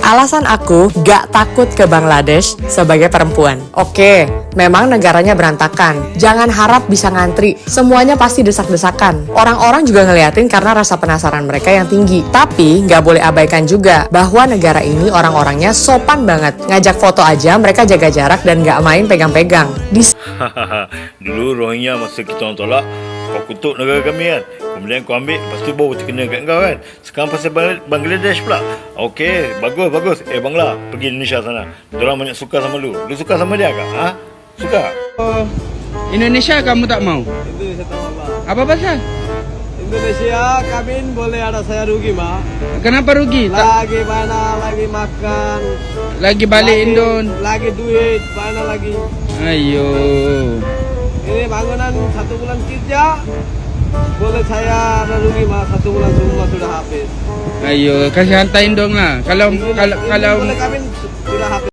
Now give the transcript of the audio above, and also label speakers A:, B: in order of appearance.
A: Alasan aku gak takut ke Bangladesh sebagai perempuan. Oke, memang negaranya berantakan. Jangan harap bisa ngantri. Semuanya pasti desak-desakan. Orang-orang juga ngeliatin karena rasa penasaran mereka yang tinggi. Tapi gak boleh abaikan juga bahwa negara ini orang-orangnya sopan banget. Ngajak foto aja mereka jaga jarak dan gak main pegang-pegang.
B: Dulu Rohingya masa kita orang tolak, kau kutuk negara kami kan. Kemudian kau ambil, lepas tu baru terkena kat kau kan. Sekarang pasal Bangladesh pula. Okey, bagus. Bangla, pergi Indonesia sana. Diorang banyak suka sama lu. Lu suka sama dia kah? Ha? Suka?
C: Indonesia kamu tak mau?
D: Indonesia tak apa.
C: Apa pasal?
D: Indonesia kami boleh ada saya rugi mah.
C: Kenapa rugi?
D: Lagi mana lagi makan.
C: Lagi balik Indon.
D: Lagi duit mana lagi.
C: Ayo.
D: Ini bangunan 1 bulan kerja. Boleh saya ada rugi mah 1 bulan semua sudah habis.
C: Ayo, kasih hantar Indon lah. Kalau
D: Boleh kami sudah habis.